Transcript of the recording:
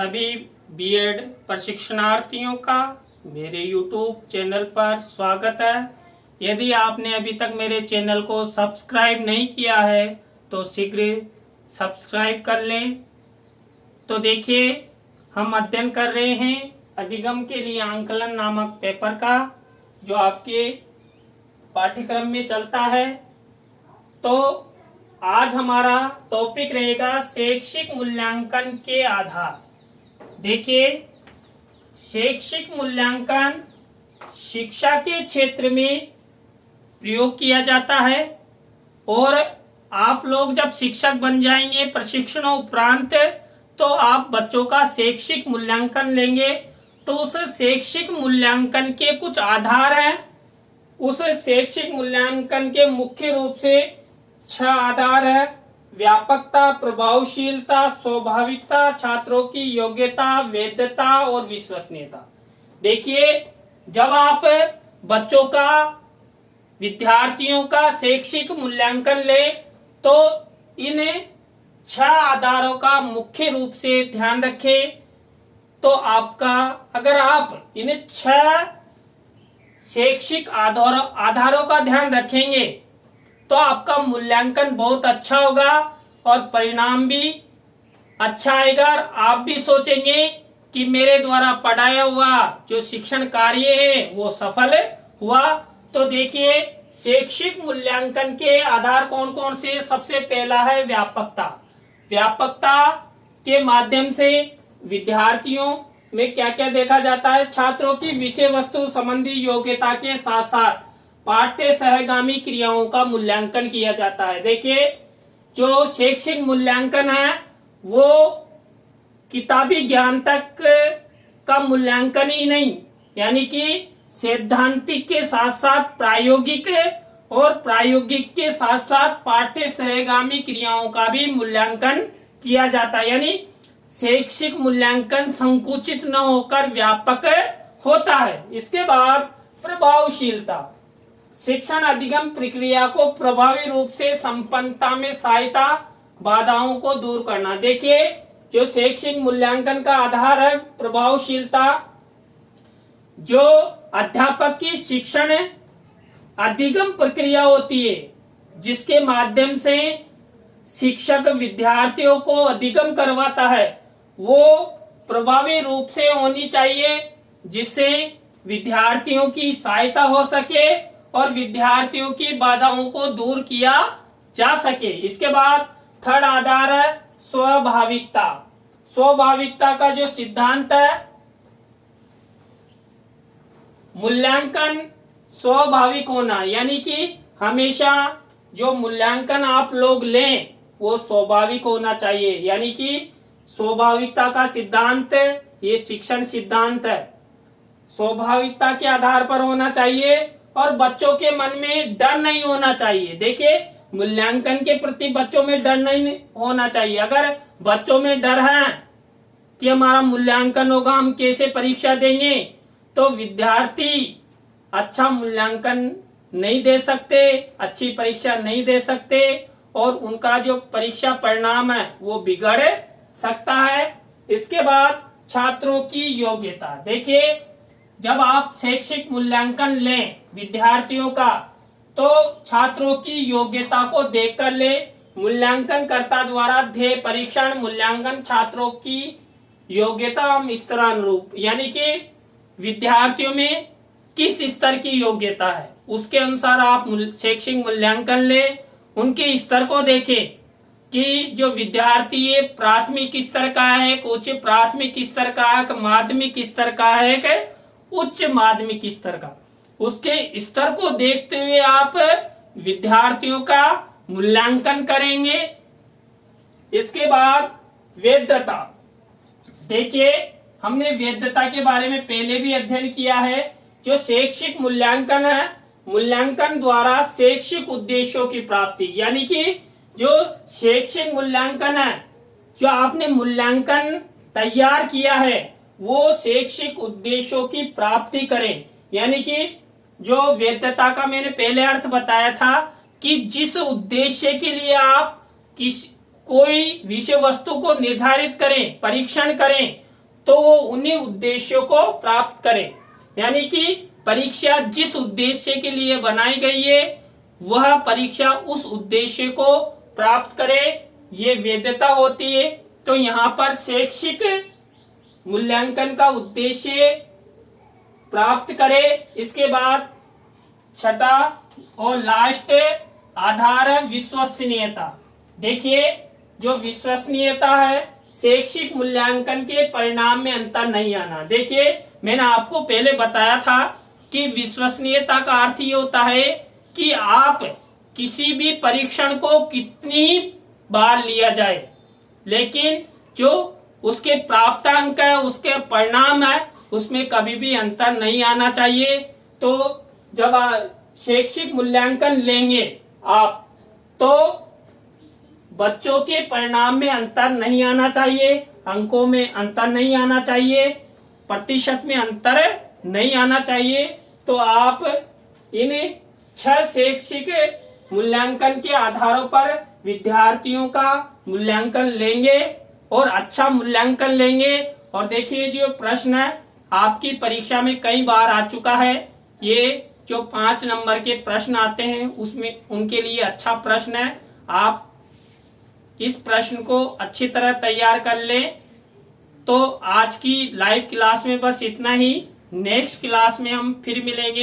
सभी बीएड प्रशिक्षणार्थियों का मेरे YouTube चैनल पर स्वागत है। यदि आपने अभी तक मेरे चैनल को सब्सक्राइब नहीं किया है तो शीघ्र सब्सक्राइब कर लें। तो देखिए, हम अध्ययन कर रहे हैं अधिगम के लिए आंकलन नामक पेपर का, जो आपके पाठ्यक्रम में चलता है। तो आज हमारा टॉपिक रहेगा शैक्षिक मूल्यांकन के आधार। देखिए, शैक्षिक मूल्यांकन शिक्षा के क्षेत्र में प्रयोग किया जाता है और आप लोग जब शिक्षक बन जाएंगे प्रशिक्षण उपरांत, तो आप बच्चों का शैक्षिक मूल्यांकन लेंगे। तो उस शैक्षिक मूल्यांकन के कुछ आधार हैं। उस शैक्षिक मूल्यांकन के मुख्य रूप से 6 आधार है: व्यापकता, प्रभावशीलता, स्वाभाविकता, छात्रों की योग्यता, वैधता और विश्वसनीयता। देखिए, जब आप बच्चों का, विद्यार्थियों का शैक्षिक मूल्यांकन ले तो इन 6 आधारों का मुख्य रूप से ध्यान रखें। तो आपका, अगर आप इन 6 शैक्षिक आधारों का ध्यान रखेंगे तो आपका मूल्यांकन बहुत अच्छा होगा और परिणाम भी अच्छा आएगा। आप भी सोचेंगे कि मेरे द्वारा पढ़ाया हुआ जो शिक्षण कार्य है वो सफल हुआ। तो देखिए, शैक्षिक मूल्यांकन के आधार कौन कौन से। सबसे पहला है व्यापकता। व्यापकता के माध्यम से विद्यार्थियों में क्या क्या देखा जाता है? छात्रों की विषय वस्तु संबंधी योग्यता के साथ साथ पाठ्य सहगामी क्रियाओं का मूल्यांकन किया जाता है। देखिए, जो शैक्षिक मूल्यांकन है वो किताबी ज्ञान तक का मूल्यांकन ही नहीं, यानी कि सैद्धांतिक के साथ साथ प्रायोगिक और प्रायोगिक के साथ साथ पाठ्य सहगामी क्रियाओं का भी मूल्यांकन किया जाता है। यानी शैक्षिक मूल्यांकन संकुचित न होकर व्यापक होता है। इसके बाद प्रभावशीलता। शिक्षण अधिगम प्रक्रिया को प्रभावी रूप से संपन्नता में सहायता, बाधाओं को दूर करना। देखिए, जो शैक्षिक मूल्यांकन का आधार है प्रभावशीलता, जो अध्यापक की शिक्षण अधिगम प्रक्रिया होती है जिसके माध्यम से शिक्षक विद्यार्थियों को अधिगम करवाता है, वो प्रभावी रूप से होनी चाहिए, जिससे विद्यार्थियों की सहायता हो सके और विद्यार्थियों की बाधाओं को दूर किया जा सके। इसके बाद थर्ड आधार है स्वाभाविकता। स्वाभाविकता का जो सिद्धांत है, मूल्यांकन स्वाभाविक होना, यानी कि हमेशा जो मूल्यांकन आप लोग लें वो स्वाभाविक होना चाहिए। यानी कि स्वाभाविकता का सिद्धांत ये शिक्षण सिद्धांत है, स्वाभाविकता के आधार पर होना चाहिए और बच्चों के मन में डर नहीं होना चाहिए। देखिए, मूल्यांकन के प्रति बच्चों में डर नहीं होना चाहिए। अगर बच्चों में डर है कि हमारा मूल्यांकन होगा, हम कैसे परीक्षा देंगे, तो विद्यार्थी अच्छा मूल्यांकन नहीं दे सकते, अच्छी परीक्षा नहीं दे सकते और उनका जो परीक्षा परिणाम है वो बिगड़ सकता है। इसके बाद छात्रों की योग्यता। देखिए, जब आप शैक्षिक मूल्यांकन लें विद्यार्थियों का, तो छात्रों की योग्यता को देखकर ले। मूल्यांकनकर्ता द्वारा ध्येय परीक्षण मूल्यांकन छात्रों की योग्यता स्तरानुरूप, यानी कि विद्यार्थियों में किस स्तर की योग्यता है उसके अनुसार आप शैक्षिक मूल्यांकन ले। उनके स्तर को देखें कि जो विद्यार्थी है प्राथमिक स्तर का है, उच्च प्राथमिक स्तर का है, माध्यमिक स्तर का है, उच्च माध्यमिक स्तर का, उसके स्तर को देखते हुए आप विद्यार्थियों का मूल्यांकन करेंगे। इसके बाद वैधता। देखिए, हमने वैधता के बारे में पहले भी अध्ययन किया है। जो शैक्षिक मूल्यांकन है, मूल्यांकन द्वारा शैक्षिक उद्देश्यों की प्राप्ति, यानी कि जो शैक्षिक मूल्यांकन है, जो आपने मूल्यांकन तैयार किया है वो शैक्षिक उद्देश्यों की प्राप्ति करें। यानी कि जो वैधता का मैंने पहले अर्थ बताया था कि जिस उद्देश्य के लिए आप कोई विषय वस्तु को निर्धारित करें, परीक्षण करें, तो वो उन्हीं उद्देश्यों को प्राप्त करे। यानी कि परीक्षा जिस उद्देश्य के लिए बनाई गई है वह परीक्षा उस उद्देश्य को प्राप्त करे, ये वैधता होती है। तो यहाँ पर शैक्षिक मूल्यांकन का उद्देश्य प्राप्त करे। इसके बाद छठा और लास्ट आधार है विश्वसनीयता। देखिए, जो विश्वसनीयता है, शैक्षिक मूल्यांकन के परिणाम में अंतर नहीं आना। देखिए, मैंने आपको पहले बताया था कि विश्वसनीयता का अर्थ ये होता है कि आप किसी भी परीक्षण को कितनी बार लिया जाए, लेकिन जो उसके प्राप्तांक है, उसके परिणाम है, उसमें कभी भी अंतर नहीं आना चाहिए। तो जब शैक्षिक मूल्यांकन लेंगे आप, तो बच्चों के परिणाम में अंतर नहीं आना चाहिए, अंकों में अंतर नहीं आना चाहिए, प्रतिशत में अंतर नहीं आना चाहिए। तो आप इन 6 शैक्षिक मूल्यांकन के आधारों पर विद्यार्थियों का मूल्यांकन लेंगे और अच्छा मूल्यांकन लेंगे। और देखिए, जो प्रश्न है आपकी परीक्षा में कई बार आ चुका है, ये जो 5 नंबर के प्रश्न आते हैं उसमें उनके लिए अच्छा प्रश्न है। आप इस प्रश्न को अच्छी तरह तैयार कर लें। तो आज की लाइव क्लास में बस इतना ही। नेक्स्ट क्लास में हम फिर मिलेंगे।